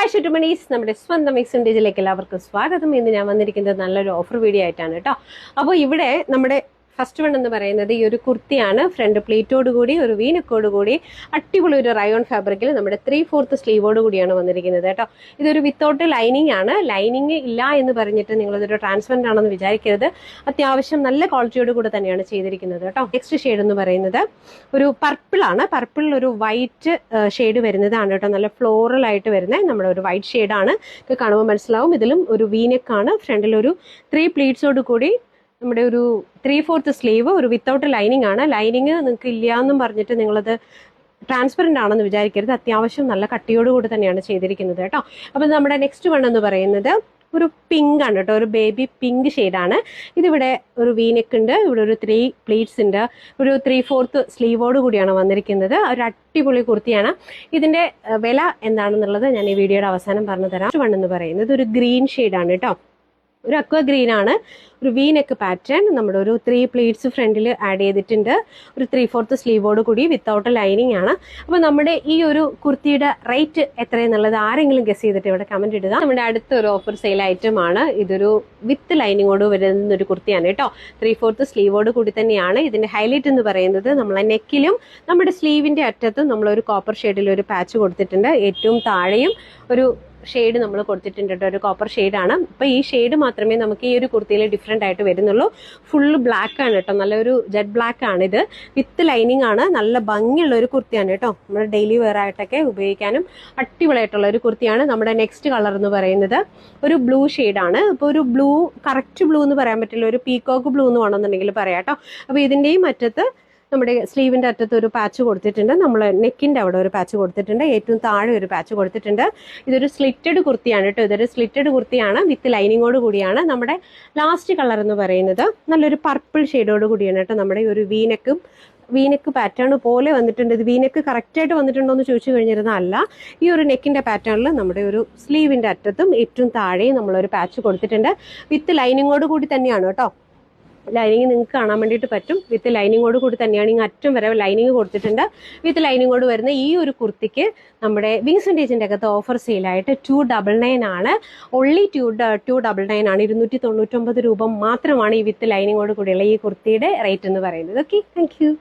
Hi ഷുട്ടുമണീസ്, നമ്മുടെ സ്വന്തം mix ഇൻഡേജിലേക്ക് എല്ലാവർക്കും സ്വാഗതം. ഇന്ന് ഞാൻ വന്നിരിക്കുന്നത് നല്ലൊരു ഓഫർ വീഡിയോ ആയിട്ടാണ് കേട്ടോ. അപ്പോൾ ഇവിടെ നമ്മുടെ ഫസ്റ്റ് വൺ എന്ന് പറയുന്നത് ഈ ഒരു കുർത്തിയാണ്. ഫ്രണ്ട് പ്ലേറ്റോട് കൂടി ഒരു വീനക്കോട് കൂടി അടിപൊളി ഒരു റയോൺ ഫാബ്രിക്കിൽ നമ്മുടെ 3/4 സ്ലീവോട് കൂടിയാണ് വന്നിരിക്കുന്നത് കേട്ടോ. ഇതൊരു വിത്തൗട്ട് ലൈനിങ് ആണ്. ലൈനിങ് ഇല്ല എന്ന് പറഞ്ഞിട്ട് നിങ്ങളിതൊരു ട്രാൻസ്പെറന്റ് ആണെന്ന് വിചാരിക്കരുത്. അത്യാവശ്യം നല്ല ക്വാളിറ്റിയോട് കൂടെ തന്നെയാണ് ചെയ്തിരിക്കുന്നത് കേട്ടോ. നെക്സ്റ്റ് ഷെയ്ഡ് എന്ന് പറയുന്നത് ഒരു പർപ്പിൾ ആണ്. പർപ്പിളിൽ ഒരു വൈറ്റ് ഷെയ്ഡ് വരുന്നതാണ് കേട്ടോ. നല്ല ഫ്ലോറൽ ആയിട്ട് വരുന്നത് നമ്മുടെ ഒരു വൈറ്റ് ഷെയ്ഡാണ്. കാണുമ്പോൾ മനസ്സിലാവും. ഇതിലും ഒരു വീനെക്കാണ്. ഫ്രണ്ടിൽ ഒരു 3 പ്ലീറ്റ്സോട് കൂടി നമ്മുടെ ഒരു 3/4 സ്ലീവ്, ഒരു വിത്തൗട്ട് ലൈനിങ് ആണ്. ലൈനിങ് നിങ്ങൾക്ക് ഇല്ല എന്നും പറഞ്ഞിട്ട് നിങ്ങളത് ട്രാൻസ്പെറന്റ് ആണെന്ന് വിചാരിക്കരുത്. അത്യാവശ്യം നല്ല കട്ടിയോടുകൂടി തന്നെയാണ് ചെയ്തിരിക്കുന്നത് കേട്ടോ. അപ്പം നമ്മുടെ നെക്സ്റ്റ് വൺ എന്ന് പറയുന്നത് ഒരു പിങ്ക് ആണ് കേട്ടോ. ഒരു ബേബി പിങ്ക് ഷെയ്ഡാണ്. ഇതിവിടെ ഒരു വീനെക്ക് ഉണ്ട്. ഇവിടെ ഒരു 3 പ്ലീറ്റ്സ് ഉണ്ട്. ഒരു 3/4 സ്ലീവോട് കൂടിയാണ് വന്നിരിക്കുന്നത്. ഒരു അടിപൊളി കുർത്തിയാണ്. ഇതിന്റെ വില എന്താണെന്നുള്ളത് ഞാൻ ഈ വീഡിയോയുടെ അവസാനം പറഞ്ഞു തരാം. വൺ എന്ന് പറയുന്നത് ഒരു ഗ്രീൻ ഷെയ്ഡാണ് കേട്ടോ. ഒരു അക്വ ഗ്രീൻ ആണ്. ഒരു വീനെക്ക് പാറ്റേൺ. നമ്മുടെ ഒരു 3 പ്ലീറ്റ്സ് ഫ്രണ്ടിൽ ആഡ് ചെയ്തിട്ടുണ്ട്. ഒരു 3/4 സ്ലീവോട് കൂടി വിത്തൗട്ട് ലൈനിങ് ആണ്. അപ്പോൾ നമ്മുടെ ഈ ഒരു കുർത്തിയുടെ റേറ്റ് എത്രയെന്നുള്ളത് ആരെങ്കിലും ഗസ് ചെയ്തിട്ട് ഇവിടെ കമന്റ് ഇടുക. നമ്മുടെ അടുത്തൊരു ഓഫർ സെയിൽ ഐറ്റം ആണ്. ഇതൊരു വിത്ത് ലൈനിങ്ങോട് വരുന്ന ഒരു കുർത്തിയാണ് കേട്ടോ. 3/4 സ്ലീവോട് കൂടി തന്നെയാണ്. ഇതിന്റെ ഹൈലൈറ്റ് എന്ന് പറയുന്നത് നമ്മളെ നെക്കിലും നമ്മുടെ സ്ലീവിന്റെ അറ്റത്തും നമ്മളൊരു കോപ്പർ ഷെയ്ഡിൽ ഒരു പാച്ച് കൊടുത്തിട്ടുണ്ട്. ഏറ്റവും താഴെയും ഒരു ഷെയ്ഡ് നമ്മൾ കൊടുത്തിട്ടുണ്ട് കേട്ടോ. ഒരു കോപ്പർ ഷെയ്ഡാണ്. അപ്പോൾ ഈ ഷെയ്ഡ് മാത്രമേ നമുക്ക് ഈ ഒരു കുർത്തിയിൽ ഡിഫറെൻ്റ് ആയിട്ട് വരുന്നുള്ളൂ. ഫുള്ള് ബ്ലാക്ക് ആണ് കേട്ടോ. നല്ലൊരു ജെറ്റ് ബ്ലാക്ക് ആണ് ഇത്. വിത്ത് ലൈനിങ് ആണ്. നല്ല ഭംഗിയുള്ള ഒരു കുർത്തിയാണ് കേട്ടോ. നമ്മൾ ഡെയിലി വെയർ ആയിട്ടൊക്കെ ഉപയോഗിക്കാനും അടിപൊളിയായിട്ടുള്ള ഒരു കുർത്തിയാണ്. നമ്മുടെ നെക്സ്റ്റ് കളർ എന്ന് പറയുന്നത് ഒരു ബ്ലൂ ഷെയ്ഡാണ്. ഇപ്പോൾ ഒരു ബ്ലൂ, കറക്റ്റ് ബ്ലൂ എന്ന് പറയാൻ പറ്റില്ല, ഒരു പീകോക്ക് ബ്ലൂ എന്ന് വേണമെന്നുണ്ടെങ്കിൽ പറയാം കേട്ടോ. അപ്പോൾ ഇതിൻ്റെയും അറ്റത്ത് നമ്മുടെ സ്ലീവിന്റെ അറ്റത്ത് ഒരു പാച്ച് കൊടുത്തിട്ടുണ്ട്. നമ്മൾ നെക്കിന്റെ അവിടെ ഒരു പാച്ച് കൊടുത്തിട്ടുണ്ട്. ഏറ്റവും താഴെ ഒരു പാച്ച് കൊടുത്തിട്ടുണ്ട്. ഇതൊരു സ്ലിറ്റഡ് കുർത്തിയാണ് കേട്ടോ. ഇതൊരു സ്ലിറ്റഡ് കുർത്തിയാണ്. വിത്ത് ലൈനിങ്ങോട് കൂടിയാണ്. നമ്മുടെ ലാസ്റ്റ് കളർ എന്ന് പറയുന്നത് നല്ലൊരു പർപ്പിൾ ഷെയ്ഡോട് കൂടിയാണ് കേട്ടോ. നമ്മുടെ ഒരു വീനെക്ക് പാറ്റേൺ പോലെ വന്നിട്ടുണ്ട്. ഇത് വീനെക്ക് കറക്റ്റായിട്ട് വന്നിട്ടുണ്ടോ എന്ന് ചോദിച്ചു കഴിഞ്ഞിരുന്നാൽ അല്ല. ഈ ഒരു നെക്കിന്റെ പാറ്റേണിൽ നമ്മുടെ ഒരു സ്ലീവിന്റെ അറ്റത്തും ഏറ്റവും താഴെയും നമ്മളൊരു പാച്ച് കൊടുത്തിട്ടുണ്ട്. വിത്ത് ലൈനിങ്ങോട് കൂടി തന്നെയാണ് കേട്ടോ. ലൈനിങ് നിങ്ങൾക്ക് കാണാൻ വേണ്ടിയിട്ട് പറ്റും. വിത്ത് ലൈനിങ്ങോട് കൂടി തന്നെയാണ്. ഇങ്ങനെ അറ്റം വരെ ലൈനിങ് കൊടുത്തിട്ടുണ്ട്. വിത്ത് ലൈനിങ്ങോട് വരുന്ന ഈ ഒരു കുർത്തിക്ക് നമ്മുടെ വിങ്സ് വിൻറ്റേജിന്റെ അകത്ത് ഓഫർ സെയിലായിട്ട് 299 ആണ്. ഓൺലി 299 ആണ്. 299 രൂപ മാത്രമാണ് ഈ വിത്ത് ലൈനിങ്ങോട് കൂടിയുള്ള ഈ കുർത്തിയുടെ റേറ്റ് എന്ന് പറയുന്നത്. Okay, thank you.